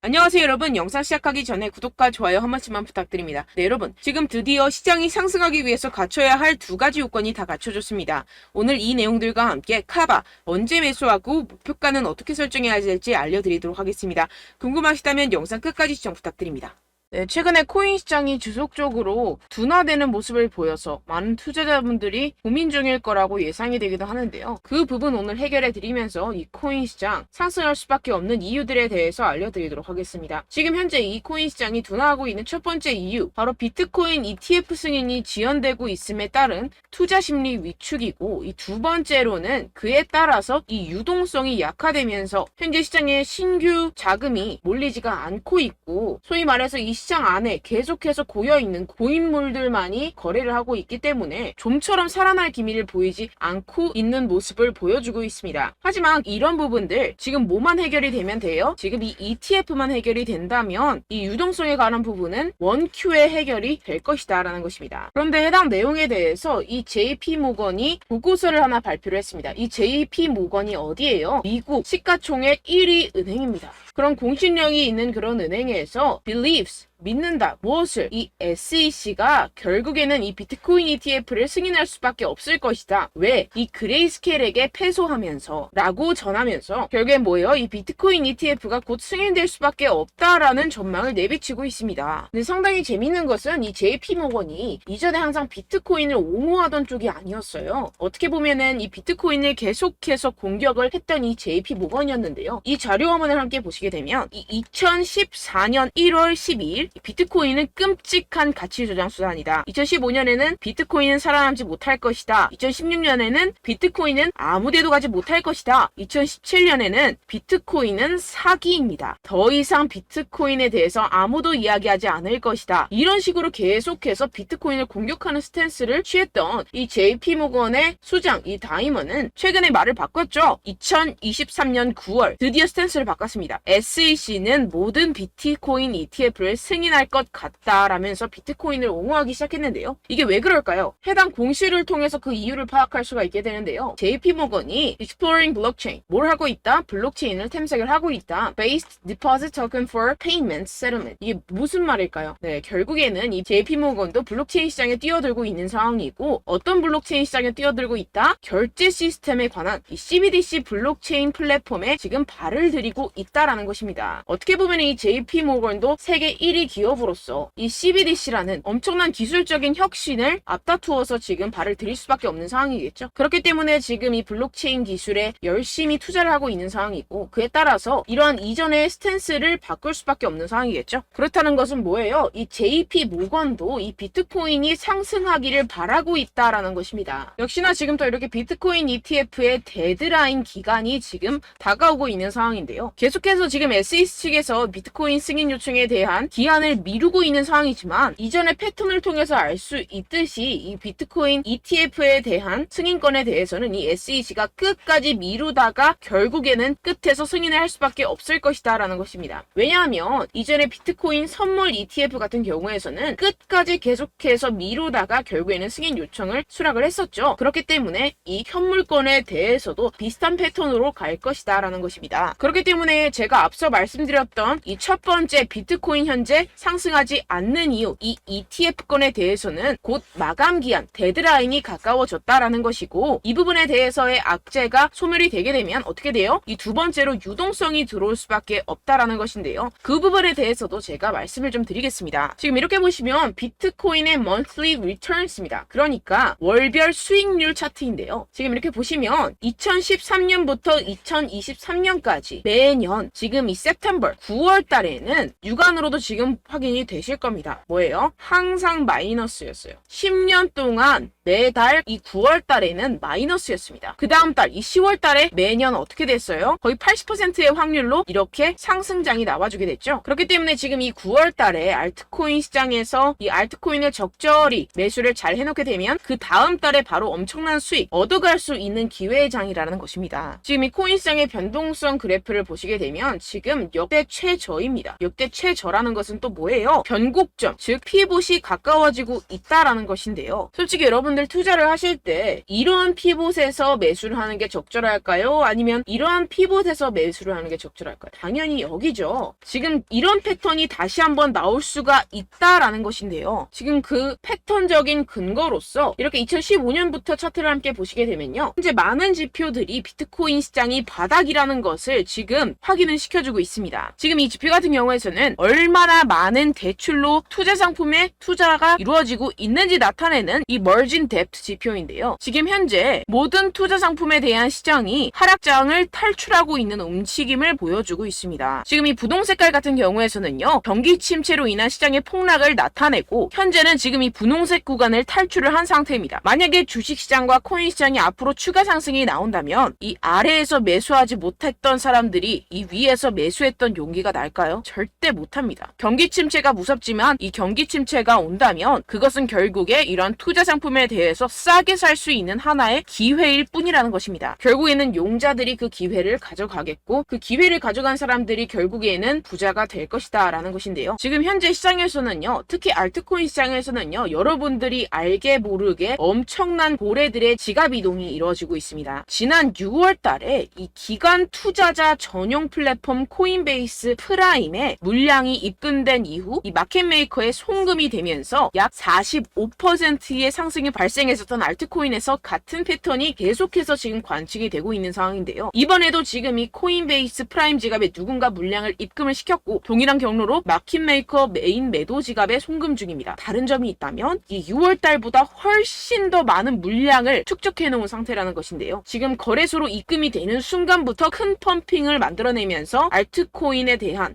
안녕하세요 여러분. 영상 시작하기 전에 구독과 좋아요 한 번씩만 부탁드립니다. 네 여러분, 지금 드디어 시장이 상승하기 위해서 갖춰야 할 두 가지 요건이 다 갖춰졌습니다. 오늘 이 내용들과 함께 카바 언제 매수하고 목표가는 어떻게 설정해야 될지 알려드리도록 하겠습니다. 궁금하시다면 영상 끝까지 시청 부탁드립니다. 네, 최근에 코인 시장이 지속적으로 둔화되는 모습을 보여서 많은 투자자분들이 고민 중일 거라고 예상이 되기도 하는데요. 그 부분 오늘 해결해 드리면서 이 코인 시장 상승할 수밖에 없는 이유들에 대해서 알려드리도록 하겠습니다. 지금 현재 이 코인 시장이 둔화하고 있는 첫 번째 이유, 바로 비트코인 ETF 승인이 지연되고 있음에 따른 투자 심리 위축이고, 이 두 번째로는 그에 따라서 이 유동성이 약화되면서 현재 시장에 신규 자금이 몰리지가 않고 있고, 소위 말해서 이 시장 안에 계속해서 고여있는 고인물들만이 거래를 하고 있기 때문에 좀처럼 살아날 기미를 보이지 않고 있는 모습을 보여주고 있습니다. 하지만 이런 부분들 지금 뭐만 해결이 되면 돼요? 지금 이 ETF만 해결이 된다면 이 유동성에 관한 부분은 원큐에 해결이 될 것이다 라는 것입니다. 그런데 해당 내용에 대해서 이 JP모건이 보고서를 하나 발표를 했습니다. 이 JP모건이 어디예요? 미국 시가총액 1위 은행입니다. 그런 공신력이 있는 그런 은행에서 believes 믿는다. 무엇을? 이 SEC가 결국에는 이 비트코인 ETF를 승인할 수밖에 없을 것이다. 왜? 이 그레이스케일에게 패소하면서 라고 전하면서 결국엔 뭐예요? 이 비트코인 ETF가 곧 승인될 수밖에 없다라는 전망을 내비치고 있습니다. 근데 상당히 재밌는 것은 이 JP모건이 이전에 항상 비트코인을 옹호하던 쪽이 아니었어요. 어떻게 보면은 이 비트코인을 계속해서 공격을 했던 이 JP모건이었는데요. 이 자료 화면을 함께 보시게 되면 이 2014년 1월 12일 비트코인은 끔찍한 가치 조작 수단이다. 2015년에는 비트코인은 살아남지 못할 것이다. 2016년에는 비트코인은 아무데도 가지 못할 것이다. 2017년에는 비트코인은 사기입니다. 더 이상 비트코인에 대해서 아무도 이야기하지 않을 것이다. 이런 식으로 계속해서 비트코인을 공격하는 스탠스를 취했던 이 JP모건의 수장 이 다이먼은 최근에 말을 바꿨죠. 2023년 9월 드디어 스탠스를 바꿨습니다. SEC는 모든 비트코인 ETF를 승인할 것 같다라면서 비트코인을 옹호하기 시작했는데요. 이게 왜 그럴까요? 해당 공시를 통해서 그 이유를 파악할 수가 있게 되는데요. JP모건이 Exploring Blockchain, 뭘 하고 있다? 블록체인을 탐색을 하고 있다. Based Deposit Token for Payment Settlement. 이게 무슨 말일까요? 네, 결국에는 이 JP모건도 블록체인 시장에 뛰어들고 있는 상황이고, 어떤 블록체인 시장에 뛰어들고 있다? 결제 시스템에 관한 이 CBDC 블록체인 플랫폼에 지금 발을 들이고 있다라는 것입니다. 어떻게 보면 이 JP모건도 세계 1위 기업으로서 이 CBDC라는 엄청난 기술적인 혁신을 앞다투어서 지금 발을 들일 수밖에 없는 상황이겠죠. 그렇기 때문에 지금 이 블록체인 기술에 열심히 투자를 하고 있는 상황이고, 그에 따라서 이러한 이전의 스탠스를 바꿀 수밖에 없는 상황이겠죠. 그렇다는 것은 뭐예요? 이 JP모건도 이 비트코인이 상승하기를 바라고 있다라는 것입니다. 역시나 지금 또 이렇게 비트코인 ETF의 데드라인 기간이 지금 다가오고 있는 상황인데요. 계속해서 지금 SEC 측에서 비트코인 승인 요청에 대한 기한을 미루고 있는 상황이지만, 이전의 패턴을 통해서 알 수 있듯이 이 비트코인 ETF에 대한 승인권에 대해서는 이 SEC가 끝까지 미루다가 결국에는 끝에서 승인을 할 수밖에 없을 것이다 라는 것입니다. 왜냐하면 이전에 비트코인 선물 ETF 같은 경우에서는 끝까지 계속해서 미루다가 결국에는 승인 요청을 수락을 했었죠. 그렇기 때문에 이 현물권에 대해서도 비슷한 패턴으로 갈 것이다 라는 것입니다. 그렇기 때문에 제가 앞서 말씀드렸던 이 첫 번째 비트코인 현재 상승하지 않는 이유, 이 ETF권에 대해서는 곧 마감 기한, 데드라인이 가까워졌다라는 것이고, 이 부분에 대해서의 악재가 소멸이 되게 되면 어떻게 돼요? 이 두 번째로 유동성이 들어올 수밖에 없다라는 것인데요. 그 부분에 대해서도 제가 말씀을 좀 드리겠습니다. 지금 이렇게 보시면 비트코인의 monthly returns입니다. 그러니까 월별 수익률 차트인데요. 지금 이렇게 보시면 2013년부터 2023년까지 매년 지금 이 September 9월 달에는 육안으로도 지금 확인이 되실 겁니다. 뭐예요? 항상 마이너스였어요. 10년 동안 매달 이 9월 달에는 마이너스였습니다. 그 다음 달 이 10월 달에 매년 어떻게 됐어요? 거의 80%의 확률로 이렇게 상승장이 나와주게 됐죠. 그렇기 때문에 지금 이 9월 달에 알트코인 시장에서 이 알트코인을 적절히 매수를 잘 해놓게 되면 그 다음 달에 바로 엄청난 수익 얻어갈 수 있는 기회의 장이라는 것입니다. 지금 이 코인 시장의 변동성 그래프를 보시게 되면 지금 역대 최저입니다. 역대 최저라는 것은 또 또 뭐예요? 변곡점, 즉 피봇이 가까워지고 있다라는 것인데요. 솔직히 여러분들 투자를 하실 때 이러한 피봇에서 매수를 하는 게 적절할까요? 아니면 이러한 피봇에서 매수를 하는 게 적절할까요? 당연히 여기죠. 지금 이런 패턴이 다시 한번 나올 수가 있다라는 것인데요. 지금 그 패턴적인 근거로서 이렇게 2015년부터 차트를 함께 보시게 되면요. 현재 많은 지표들이 비트코인 시장이 바닥이라는 것을 지금 확인을 시켜주고 있습니다. 지금 이 지표 같은 경우에서는 얼마나 많은 대출로 투자 상품에 투자가 이루어지고 있는지 나타내는 이 머진 뎁트 지표인데요. 지금 현재 모든 투자 상품에 대한 시장이 하락장을 탈출하고 있는 움직임을 보여주고 있습니다. 지금 이 부동 색깔 같은 경우에서는요. 경기 침체로 인한 시장의 폭락을 나타내고 현재는 지금 이 분홍색 구간을 탈출을 한 상태입니다. 만약에 주식시장과 코인시장이 앞으로 추가 상승이 나온다면 이 아래에서 매수하지 못했던 사람들이 이 위에서 매수했던 용기가 날까요? 절대 못합니다. 경기 침체가 무섭지만 이 경기 침체가 온다면 그것은 결국에 이런 투자 상품에 대해서 싸게 살 수 있는 하나의 기회일 뿐이라는 것입니다. 결국에는 용자들이 그 기회를 가져가겠고 그 기회를 가져간 사람들이 결국에는 부자가 될 것이다 라는 것인데요. 지금 현재 시장에서는요. 특히 알트코인 시장에서는요. 여러분들이 알게 모르게 엄청난 고래들의 지갑 이동이 이루어지고 있습니다. 지난 6월 달에 이 기관 투자자 전용 플랫폼 코인베이스 프라임에 물량이 입금된 이후 이 마켓메이커에 송금이 되면서 약 45%의 상승이 발생했었던 알트코인에서 같은 패턴이 계속해서 지금 관측이 되고 있는 상황인데요. 이번에도 지금 이 코인베이스 프라임 지갑에 누군가 물량을 입금을 시켰고 동일한 경로로 마켓메이커 메인 매도 지갑에 송금 중입니다. 다른 점이 있다면 이 6월 달보다 훨씬 더 많은 물량을 축적해 놓은 상태라는 것인데요. 지금 거래소로 입금이 되는 순간부터 큰 펌핑을 만들어내면서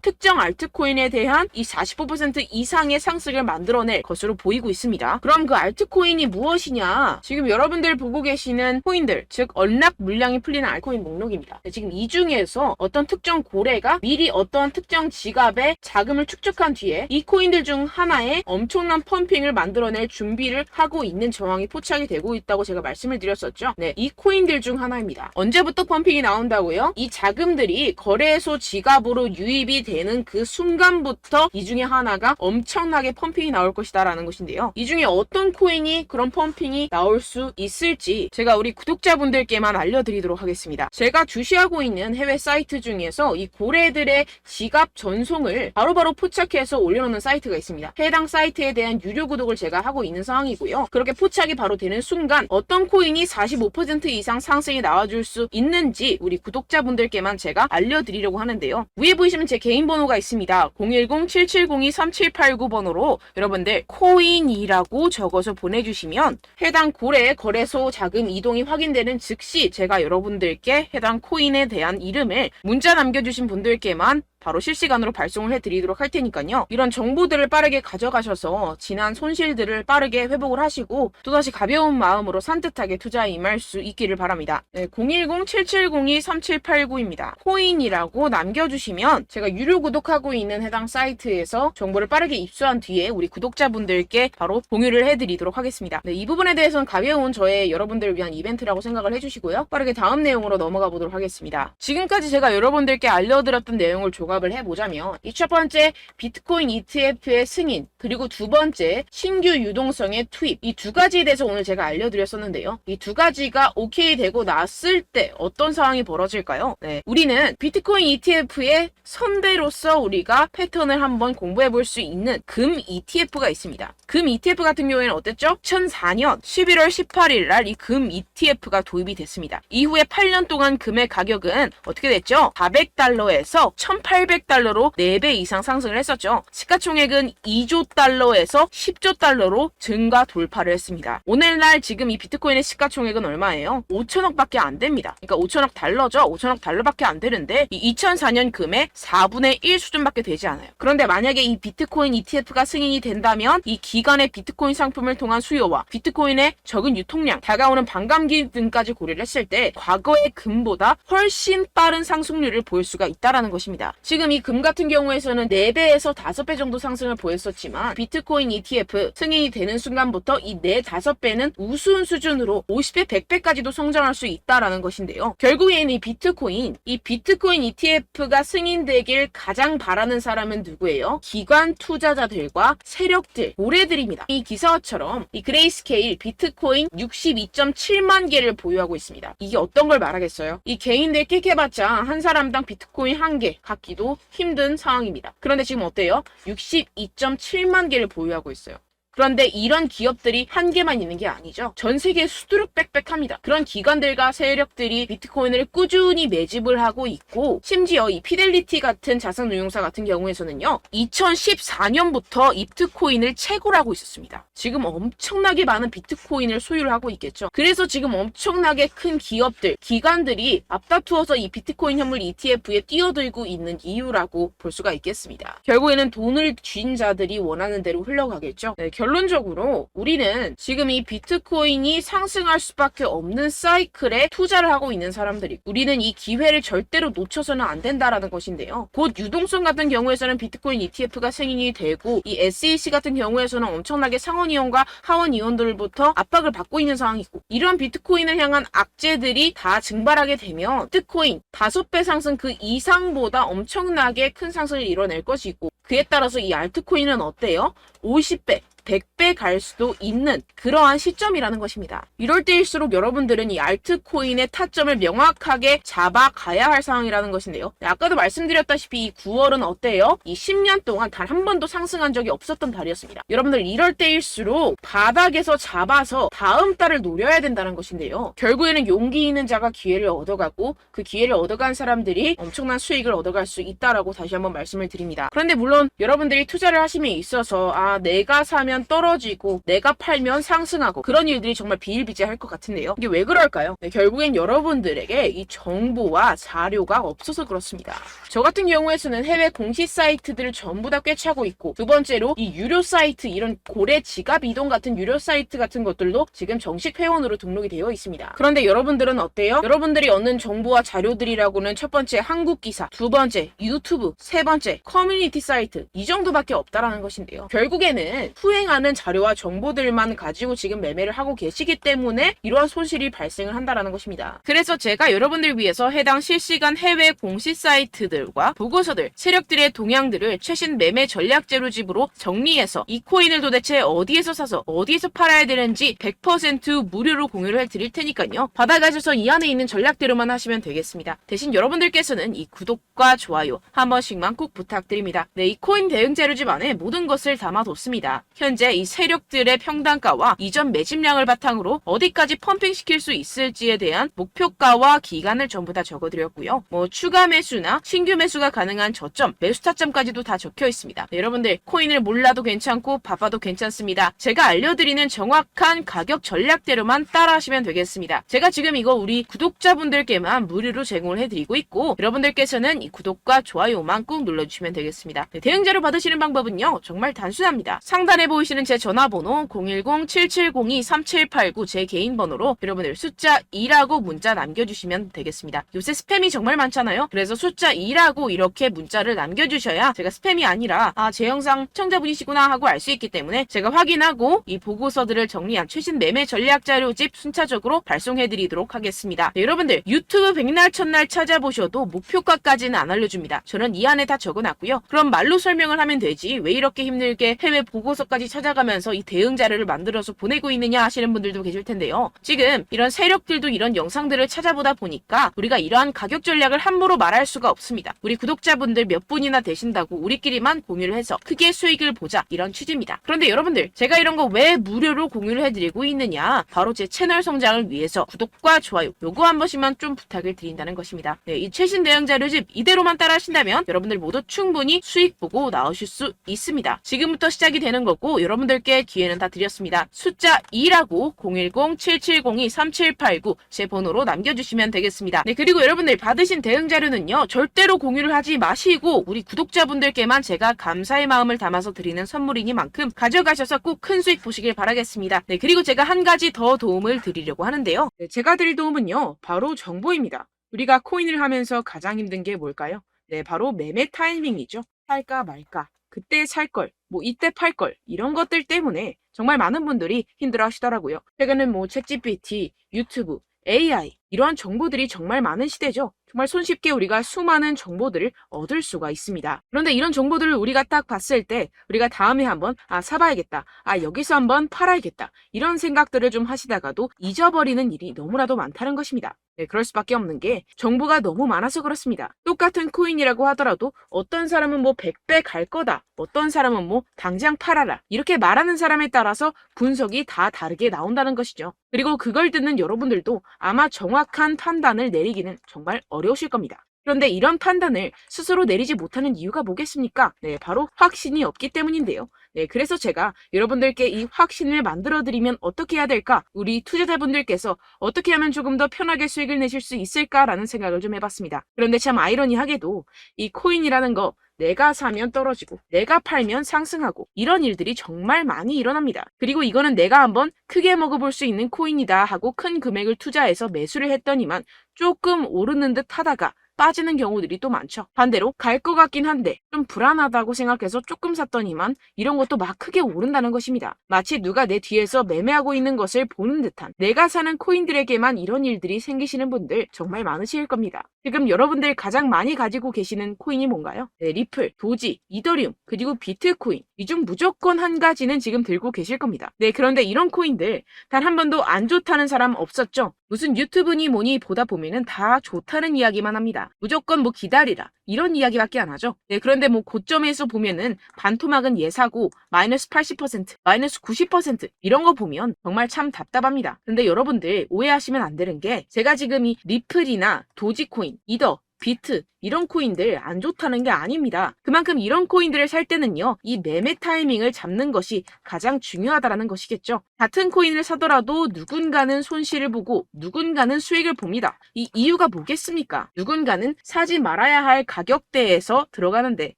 특정 알트코인에 대한 이 45% 이상의 상승을 만들어낼 것으로 보이고 있습니다. 그럼 그 알트코인이 무엇이냐? 지금 여러분들 보고 계시는 코인들, 즉 언락 물량이 풀리는 알트코인 목록입니다. 지금 이 중에서 어떤 특정 고래가 미리 어떤 특정 지갑에 자금을 축적한 뒤에 이 코인들 중 하나에 엄청난 펌핑을 만들어낼 준비를 하고 있는 정황이 포착이 되고 있다고 제가 말씀을 드렸었죠. 네, 이 코인들 중 하나입니다. 언제부터 펌핑이 나온다고요? 이 자금들이 거래소 지갑으로 유입이 되는 그 순간부터 이 중에 하나가 엄청나게 펌핑이 나올 것이다 라는 것인데요. 이 중에 어떤 코인이 그런 펌핑이 나올 수 있을지 제가 우리 구독자분들께만 알려드리도록 하겠습니다. 제가 주시하고 있는 해외 사이트 중에서 이 고래들의 지갑 전송을 바로바로 포착해서 올려놓는 사이트가 있습니다. 해당 사이트에 대한 유료 구독을 제가 하고 있는 상황이고요. 그렇게 포착이 바로 되는 순간 어떤 코인이 45% 이상 상승이 나와줄 수 있는지 우리 구독자분들께만 제가 알려드리려고 하는데요. 위에 보시면 제 개인 번호가 있습니다. 010-7702-3789번호로 여러분들 코인이라고 적어서 보내주시면 해당 고래의 거래소 자금 이동이 확인되는 즉시 제가 여러분들께 해당 코인에 대한 이름을 문자 남겨주신 분들께만 바로 실시간으로 발송을 해드리도록 할 테니까요. 이런 정보들을 빠르게 가져가셔서 지난 손실들을 빠르게 회복을 하시고 또다시 가벼운 마음으로 산뜻하게 투자에 임할 수 있기를 바랍니다. 네, 010-7702-3789입니다. 코인이라고 남겨주시면 제가 유료 구독하고 있는 해당 사이트에서 정보를 빠르게 입수한 뒤에 우리 구독자분들께 바로 공유를 해드리도록 하겠습니다. 네, 이 부분에 대해서는 가벼운 저의 여러분들을 위한 이벤트라고 생각을 해주시고요. 빠르게 다음 내용으로 넘어가 보도록 하겠습니다. 지금까지 제가 여러분들께 알려드렸던 내용을 조갑을 해보자면 이 첫 번째 비트코인 ETF의 승인, 그리고 두 번째 신규 유동성의 투입, 이 두 가지에 대해서 오늘 제가 알려드렸었는데요. 이 두 가지가 오케이 되고 났을 때 어떤 상황이 벌어질까요? 네, 우리는 비트코인 ETF의 선배로서 우리가 패턴을 한번 공부해 볼 수 있는 금 ETF가 있습니다. 금 ETF 같은 경우에는 어땠죠? 2004년 11월 18일 날 이 금 ETF가 도입이 됐습니다. 이후에 8년 동안 금의 가격은 어떻게 됐죠? 400달러에서 1800달러로 4배 이상 상승을 했었죠. 시가총액은 2조 달러에서 10조 달러로 증가 돌파를 했습니다. 오늘날 지금 이 비트코인의 시가총액은 얼마예요? 5천억밖에 안 됩니다. 그러니까 5천억 달러죠. 5천억 달러밖에 안 되는데 이 2004년 금의 4분의 1 수준밖에 되지 않아요. 그런데 만약에 이 비트코인 ETF가 승인이 된다면 이 기간의 비트코인 상품을 통한 수요와 비트코인의 적은 유통량, 다가오는 반감기 등까지 고려를 했을 때 과거의 금보다 훨씬 빠른 상승률을 보일 수가 있다는 것입니다. 지금 이 금 같은 경우에서는 4배에서 5배 정도 상승을 보였었지만 비트코인 ETF 승인이 되는 순간부터 이 4, 5배는 우스운 수준으로 50배, 100배까지도 성장할 수 있다라는 것인데요. 결국에는 이 비트코인 ETF가 승인되길 가장 바라는 사람은 누구예요? 기관 투자자들과 세력들, 고래들입니다. 이 기사처럼 이 그레이스케일 비트코인 62.7만 개를 보유하고 있습니다. 이게 어떤 걸 말하겠어요? 이 개인들 끽해봤자 한 사람당 비트코인 1개 갖기도 힘든 상황입니다. 그런데 지금 어때요? 62.7만 개를 보유하고 있어요. 그런데 이런 기업들이 한 개만 있는 게 아니죠. 전 세계에 수두룩빽빽합니다. 그런 기관들과 세력들이 비트코인을 꾸준히 매집을 하고 있고, 심지어 이 피델리티 같은 자산운용사 같은 경우에서는요, 2014년부터 비트코인을 채굴 하고 있었습니다. 지금 엄청나게 많은 비트코인을 소유를 하고 있겠죠. 그래서 지금 엄청나게 큰 기업들, 기관들이 앞다투어서 이 비트코인 현물 ETF에 뛰어들고 있는 이유라고 볼 수가 있겠습니다. 결국에는 돈을 쥔 자들이 원하는 대로 흘러가겠죠. 네, 결론적으로 우리는 지금 이 비트코인이 상승할 수밖에 없는 사이클에 투자를 하고 있는 사람들이고, 우리는 이 기회를 절대로 놓쳐서는 안 된다라는 것인데요. 곧 유동성 같은 경우에서는 비트코인 ETF가 승인이 되고, 이 SEC 같은 경우에서는 엄청나게 상원의원과 하원의원들부터 압박을 받고 있는 상황이고, 이런 비트코인을 향한 악재들이 다 증발하게 되면 비트코인 5배 상승 그 이상보다 엄청나게 큰 상승을 이뤄낼 것이고, 그에 따라서 이 알트코인은 어때요? 50배, 100배 갈 수도 있는 그러한 시점이라는 것입니다. 이럴 때일수록 여러분들은 이 알트코인의 타점을 명확하게 잡아가야 할 상황이라는 것인데요. 아까도 말씀드렸다시피 이 9월은 어때요? 이 10년 동안 단 한 번도 상승한 적이 없었던 달이었습니다. 여러분들 이럴 때일수록 바닥에서 잡아서 다음 달을 노려야 된다는 것인데요. 결국에는 용기 있는 자가 기회를 얻어가고, 그 기회를 얻어간 사람들이 엄청난 수익을 얻어갈 수 있다라고 다시 한번 말씀을 드립니다. 그런데 물론 여러분들이 투자를 하심에 있어서 내가 사면 떨어지고 내가 팔면 상승하고 그런 일들이 정말 비일비재할 것 같은데요. 이게 왜 그럴까요? 네, 결국엔 여러분들에게 이 정보와 자료가 없어서 그렇습니다. 저 같은 경우에서는 해외 공시 사이트들을 전부 다 꿰차고 있고, 두 번째로 이 유료 사이트, 이런 고래 지갑 이동 같은 유료 사이트 같은 것들도 지금 정식 회원으로 등록이 되어 있습니다. 그런데 여러분들은 어때요? 여러분들이 얻는 정보와 자료들이라고는 첫 번째 한국 기사, 두 번째 유튜브, 세 번째 커뮤니티 사이트, 이 정도밖에 없다라는 것인데요. 결국에는 후행하는 자료와 정보들만 가지고 지금 매매를 하고 계시기 때문에 이러한 손실이 발생을 한다라는 것입니다. 그래서 제가 여러분들 위해서 해당 실시간 해외 공시 사이트들과 보고서들, 세력들의 동향들을 최신 매매 전략 재료집으로 정리해서 이 코인을 도대체 어디에서 사서 어디에서 팔아야 되는지 100% 무료로 공유를 해드릴 테니까요. 받아가셔서 이 안에 있는 전략대로만 하시면 되겠습니다. 대신 여러분들께서는 이 구독과 좋아요 한 번씩만 꼭 부탁드립니다. 네, 이 코인 대응 재료집 안에 모든 것을 담아뒀습니다. 현재 이 세력들의 평단가와 이전 매집량을 바탕으로 어디까지 펌핑시킬 수 있을지에 대한 목표가와 기간을 전부 다 적어드렸고요. 추가 매수나 신규 매수가 가능한 저점, 매수 타점까지도 다 적혀 있습니다. 네, 여러분들 코인을 몰라도 괜찮고 바빠도 괜찮습니다. 제가 알려드리는 정확한 가격 전략대로만 따라하시면 되겠습니다. 제가 지금 이거 우리 구독자분들께만 무료로 제공을 해드리고 있고, 여러분들께서는 이 구독과 좋아요만 꾹 눌러주시면 되겠습니다. 네, 대응 자료 받으시는 방법은요, 정말 단순합니다. 상단에 보이시는 제 전화번호 010-7702-3789 제 개인 번호로 여러분들 숫자 2라고 문자 남겨주시면 되겠습니다. 요새 스팸이 정말 많잖아요. 그래서 숫자 2라고 이렇게 문자를 남겨주셔야 제가 스팸이 아니라 제 영상 시청자분이시구나 하고 알 수 있기 때문에 제가 확인하고 이 보고서들을 정리한 최신 매매 전략 자료집 순차적으로 발송해드리도록 하겠습니다. 네, 여러분들 유튜브 백날 첫날 찾아보셔도 목표가까지는 안 알려줍니다. 저는 이 안에 다 적어놨고요. 그럼 말로 설명을 하면 되지 왜 이렇게 힘들게 해외 보고서까지 찾아가면서 이 대응 자료를 만들어서 보내고 있느냐 하시는 분들도 계실 텐데요. 지금 이런 세력들도 이런 영상들을 찾아보다 보니까 우리가 이러한 가격 전략을 함부로 말할 수가 없습니다. 우리 구독자분들 몇 분이나 되신다고 우리끼리만 공유를 해서 크게 수익을 보자, 이런 취지입니다. 그런데 여러분들, 제가 이런 거 왜 무료로 공유를 해드리고 있느냐, 바로 제 채널 성장을 위해서 구독과 좋아요 요거 한 번씩만 좀 부탁을 드린다는 것입니다. 네, 이 최신 대응 자료집 이대로만 따라 하신다면 여러분들 모두 충분히 수익 보고 나오실 수 있습니다. 지금부터 시작이 되는 거고, 여러분들께 기회는 다 드렸습니다. 숫자 2라고 010-7702-3789 제 번호로 남겨주시면 되겠습니다. 네, 그리고 여러분들 받으신 대응 자료는요, 절대로 공유를 하지 마시고 우리 구독자분들께만 제가 감사의 마음을 담아서 드리는 선물이니만큼 가져가셔서 꼭 큰 수익 보시길 바라겠습니다. 네, 그리고 제가 한 가지 더 도움을 드리려고 하는데요. 네, 제가 드릴 도움은요, 바로 정보입니다. 우리가 코인을 하면서 가장 힘든 게 뭘까요? 네, 바로 매매 타이밍이죠. 살까 말까, 그때 살 걸, 뭐 이때 팔 걸, 이런 것들 때문에 정말 많은 분들이 힘들어 하시더라고요. 최근엔 뭐 챗GPT, 유튜브, AI 이러한 정보들이 정말 많은 시대죠. 정말 손쉽게 우리가 수많은 정보들을 얻을 수가 있습니다. 그런데 이런 정보들을 우리가 딱 봤을 때 우리가 다음에 한번 사봐야겠다. 여기서 한번 팔아야겠다. 이런 생각들을 좀 하시다가도 잊어버리는 일이 너무나도 많다는 것입니다. 네, 그럴 수밖에 없는 게 정보가 너무 많아서 그렇습니다. 똑같은 코인이라고 하더라도 어떤 사람은 뭐 100배 갈 거다. 어떤 사람은 뭐 당장 팔아라. 이렇게 말하는 사람에 따라서 분석이 다 다르게 나온다는 것이죠. 그리고 그걸 듣는 여러분들도 아마 정확한 판단을 내리기는 정말 어려우실 겁니다. 그런데 이런 판단을 스스로 내리지 못하는 이유가 뭐겠습니까? 네, 바로 확신이 없기 때문인데요. 네, 그래서 제가 여러분들께 이 확신을 만들어드리면 어떻게 해야 될까? 우리 투자자분들께서 어떻게 하면 조금 더 편하게 수익을 내실 수 있을까라는 생각을 좀 해봤습니다. 그런데 참 아이러니하게도 이 코인이라는 거 내가 사면 떨어지고 내가 팔면 상승하고 이런 일들이 정말 많이 일어납니다. 그리고 이거는 내가 한번 크게 먹어볼 수 있는 코인이다 하고 큰 금액을 투자해서 매수를 했더니만 조금 오르는 듯 하다가 빠지는 경우들이 또 많죠. 반대로 갈 것 같긴 한데 좀 불안하다고 생각해서 조금 샀더니만 이런 것도 막 크게 오른다는 것입니다. 마치 누가 내 뒤에서 매매하고 있는 것을 보는 듯한, 내가 사는 코인들에게만 이런 일들이 생기시는 분들 정말 많으실 겁니다. 지금 여러분들 가장 많이 가지고 계시는 코인이 뭔가요? 네, 리플, 도지, 이더리움, 그리고 비트코인. 이 중 무조건 한 가지는 지금 들고 계실 겁니다. 네, 그런데 이런 코인들 단 한 번도 안 좋다는 사람 없었죠? 무슨 유튜브니 뭐니 보다 보면은 다 좋다는 이야기만 합니다. 무조건 뭐 기다리라 이런 이야기밖에 안 하죠. 네, 그런데 뭐 고점에서 보면은 반토막은 예사고 마이너스 80%, 마이너스 90% 이런 거 보면 정말 참 답답합니다. 근데 여러분들 오해하시면 안 되는 게 제가 지금 이 리플이나 도지코인, 이더, 비트 이런 코인들 안 좋다는 게 아닙니다. 그만큼 이런 코인들을 살 때는요, 이 매매 타이밍을 잡는 것이 가장 중요하다는 것이겠죠. 같은 코인을 사더라도 누군가는 손실을 보고 누군가는 수익을 봅니다. 이 이유가 뭐겠습니까? 누군가는 사지 말아야 할 가격대에서 들어가는데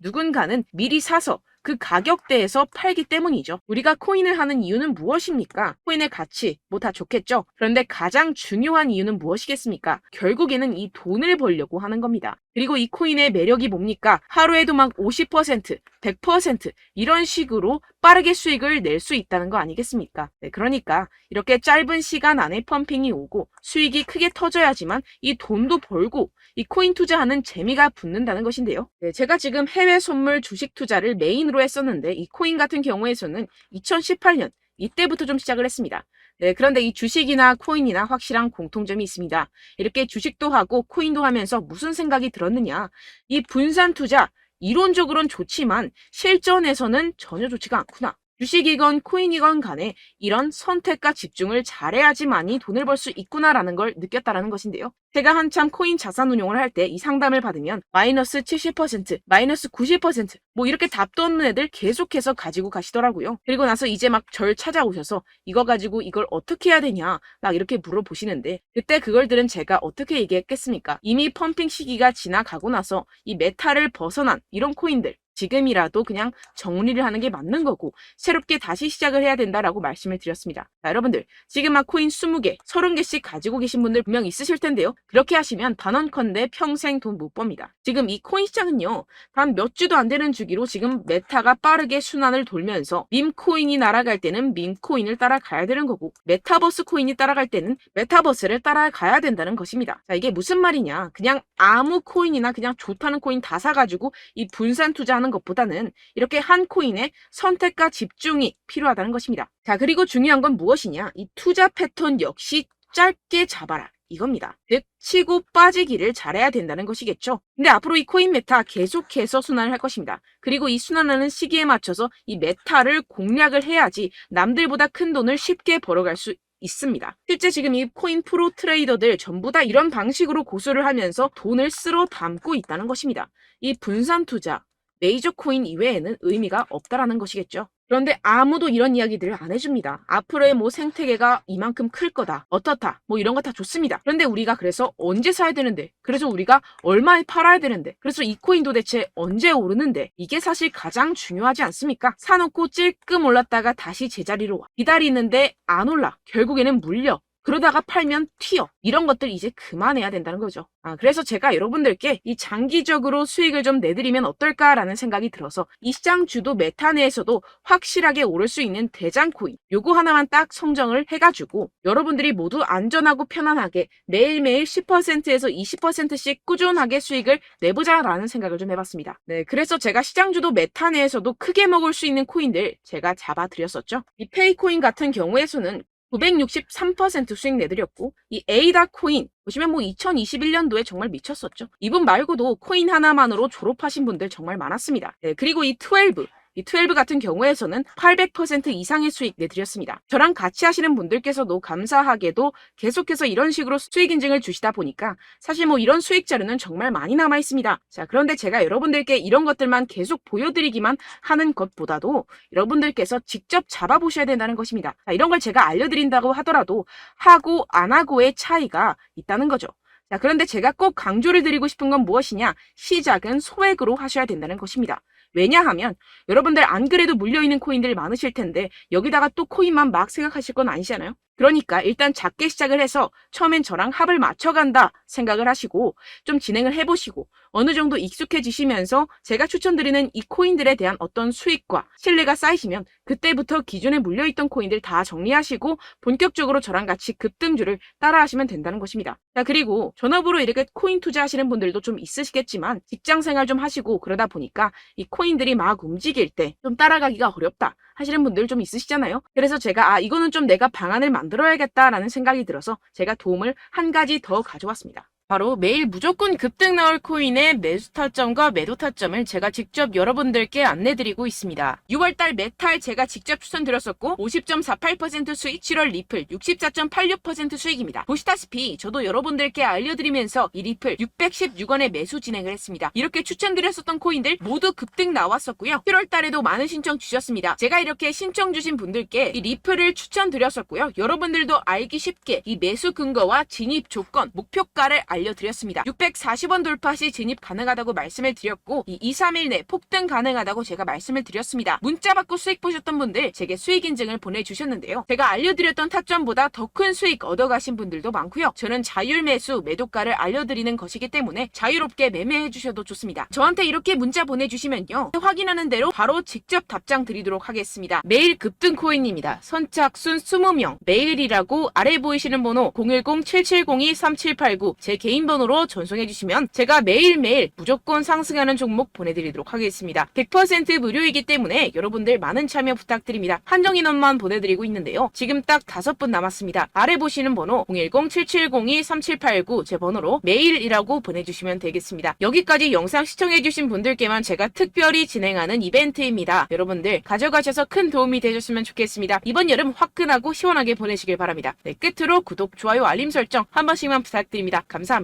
누군가는 미리 사서 그 가격대에서 팔기 때문이죠. 우리가 코인을 하는 이유는 무엇입니까? 코인의 가치, 뭐 다 좋겠죠? 그런데 가장 중요한 이유는 무엇이겠습니까? 결국에는 이 돈을 벌려고 하는 겁니다. 그리고 이 코인의 매력이 뭡니까? 하루에도 막 50%, 100% 이런 식으로 빠르게 수익을 낼 수 있다는 거 아니겠습니까? 네, 그러니까 이렇게 짧은 시간 안에 펌핑이 오고 수익이 크게 터져야지만 이 돈도 벌고 이 코인 투자하는 재미가 붙는다는 것인데요. 네, 제가 지금 해외 선물 주식 투자를 메인으로 했었는데 이 코인 같은 경우에서는 2018년 이때부터 좀 시작을 했습니다. 네, 그런데 이 주식이나 코인이나 확실한 공통점이 있습니다. 이렇게 주식도 하고 코인도 하면서 무슨 생각이 들었느냐? 이 분산 투자 이론적으로는 좋지만 실전에서는 전혀 좋지가 않구나. 주식이건 코인이건 간에 이런 선택과 집중을 잘해야지만이 돈을 벌 수 있구나라는 걸 느꼈다라는 것인데요. 제가 한참 코인 자산 운용을 할 때 이 상담을 받으면 마이너스 70%, 마이너스 90% 뭐 이렇게 답도 없는 애들 계속해서 가지고 가시더라고요. 그리고 나서 이제 막 절 찾아오셔서 이거 가지고 이걸 어떻게 해야 되냐 막 이렇게 물어보시는데 그때 그걸 들은 제가 어떻게 얘기했겠습니까? 이미 펌핑 시기가 지나가고 나서 이 메타를 벗어난 이런 코인들 지금이라도 그냥 정리를 하는 게 맞는 거고 새롭게 다시 시작을 해야 된다라고 말씀을 드렸습니다. 자, 여러분들 지금 막 코인 20개, 30개씩 가지고 계신 분들 분명 있으실 텐데요. 그렇게 하시면 단언컨대 평생 돈 못 법니다. 지금 이 코인 시장은요. 단 몇 주도 안 되는 주기로 지금 메타가 빠르게 순환을 돌면서 밈코인이 날아갈 때는 밈코인을 따라가야 되는 거고 메타버스 코인이 따라갈 때는 메타버스를 따라가야 된다는 것입니다. 자, 이게 무슨 말이냐. 그냥 아무 코인이나 그냥 좋다는 코인 다 사가지고 이 분산 투자하는 것보다는 이렇게 한 코인에 선택과 집중이 필요하다는 것입니다. 자, 그리고 중요한 건 무엇이냐? 이 투자 패턴 역시 짧게 잡아라. 이겁니다. 즉 치고 빠지기를 잘해야 된다는 것이겠죠. 근데 앞으로 이 코인 메타 계속해서 순환을 할 것입니다. 그리고 이 순환하는 시기에 맞춰서 이 메타를 공략을 해야지 남들보다 큰 돈을 쉽게 벌어갈 수 있습니다. 실제 지금 이 코인 프로 트레이더들 전부 다 이런 방식으로 고수를 하면서 돈을 쓸어 담고 있다는 것입니다. 이 분산 투자, 메이저 코인 이외에는 의미가 없다라는 것이겠죠. 그런데 아무도 이런 이야기들을 안 해줍니다. 앞으로의 뭐 생태계가 이만큼 클 거다. 어떻다. 뭐 이런 거 다 좋습니다. 그런데 우리가 그래서 언제 사야 되는데? 그래서 우리가 얼마에 팔아야 되는데? 그래서 이 코인 도대체 언제 오르는데? 이게 사실 가장 중요하지 않습니까? 사놓고 찔끔 올랐다가 다시 제자리로 와. 기다리는데 안 올라. 결국에는 물려. 그러다가 팔면 튀어. 이런 것들 이제 그만해야 된다는 거죠. 그래서 제가 여러분들께 이 장기적으로 수익을 좀 내드리면 어떨까라는 생각이 들어서 이 시장 주도 메타 내에서도 확실하게 오를 수 있는 대장 코인 요거 하나만 딱 선정을 해가지고 여러분들이 모두 안전하고 편안하게 매일매일 10%에서 20%씩 꾸준하게 수익을 내보자라는 생각을 좀 해봤습니다. 네, 그래서 제가 시장 주도 메타 내에서도 크게 먹을 수 있는 코인들 제가 잡아드렸었죠. 이 페이코인 같은 경우에서는 963% 수익 내드렸고 이 에이다 코인 보시면 2021년도에 정말 미쳤었죠. 이분 말고도 코인 하나만으로 졸업하신 분들 정말 많았습니다. 네, 그리고 이 12 같은 경우에서는 800% 이상의 수익 내드렸습니다. 저랑 같이 하시는 분들께서도 감사하게도 계속해서 이런 식으로 수익 인증을 주시다 보니까 사실 이런 수익 자료는 정말 많이 남아 있습니다. 자, 그런데 제가 여러분들께 이런 것들만 계속 보여드리기만 하는 것보다도 여러분들께서 직접 잡아보셔야 된다는 것입니다. 자, 이런 걸 제가 알려드린다고 하더라도 하고 안 하고의 차이가 있다는 거죠. 자, 그런데 제가 꼭 강조를 드리고 싶은 건 무엇이냐? 시작은 소액으로 하셔야 된다는 것입니다. 왜냐하면 여러분들 안 그래도 물려있는 코인들 많으실 텐데 여기다가 또 코인만 막 생각하실 건 아니잖아요. 그러니까 일단 작게 시작을 해서 처음엔 저랑 합을 맞춰간다 생각을 하시고 좀 진행을 해보시고 어느 정도 익숙해지시면서 제가 추천드리는 이 코인들에 대한 어떤 수익과 신뢰가 쌓이시면 그때부터 기존에 물려있던 코인들 다 정리하시고 본격적으로 저랑 같이 급등주를 따라하시면 된다는 것입니다. 자, 그리고 전업으로 이렇게 코인 투자하시는 분들도 좀 있으시겠지만 직장생활 좀 하시고 그러다 보니까 이 코인들이 막 움직일 때 좀 따라가기가 어렵다 하시는 분들 좀 있으시잖아요. 그래서 제가 이거는 좀 내가 방안을 만들어야겠다라는 생각이 들어서 제가 도움을 한 가지 더 가져왔습니다. 바로 매일 무조건 급등 나올 코인의 매수 타점과 매도 타점을 제가 직접 여러분들께 안내드리고 있습니다. 6월달 메탈 제가 직접 추천드렸었고 50.48% 수익, 7월 리플 64.86% 수익입니다. 보시다시피 저도 여러분들께 알려드리면서 이 리플 616원에 매수 진행을 했습니다. 이렇게 추천드렸었던 코인들 모두 급등 나왔었고요. 7월달에도 많은 신청 주셨습니다. 제가 이렇게 신청 주신 분들께 이 리플을 추천드렸었고요. 여러분들도 알기 쉽게 이 매수 근거와 진입 조건, 목표가를 알려드렸습니다. 640원 돌파 시 진입 가능하다고 말씀을 드렸고 이 2-3일 내 폭등 가능하다고 제가 말씀을 드렸습니다. 문자 받고 수익 보셨던 분들 제게 수익 인증을 보내주셨는데요. 제가 알려드렸던 타점보다 더 큰 수익 얻어가신 분들도 많고요. 저는 자율 매수 매도가를 알려드리는 것이기 때문에 자유롭게 매매해 주셔도 좋습니다. 저한테 이렇게 문자 보내주시면요. 확인하는 대로 바로 직접 답장 드리도록 하겠습니다. 매일 급등 코인입니다. 선착순 20명 매일이라고 아래 보이시는 번호 010-7702-3789 제 개인 번호로 전송해 주시면 제가 매일매일 무조건 상승하는 종목 보내드리도록 하겠습니다. 100% 무료이기 때문에 여러분들 많은 참여 부탁드립니다. 한정 인원만 보내드리고 있는데요. 지금 딱 5분 남았습니다. 아래 보시는 번호 010-7702-3789 제 번호로 메일이라고 보내주시면 되겠습니다. 여기까지 영상 시청해주신 분들께만 제가 특별히 진행하는 이벤트입니다. 여러분들 가져가셔서 큰 도움이 되셨으면 좋겠습니다. 이번 여름 화끈하고 시원하게 보내시길 바랍니다. 네, 끝으로 구독, 좋아요, 알림 설정 한 번씩만 부탁드립니다. 감사합니다.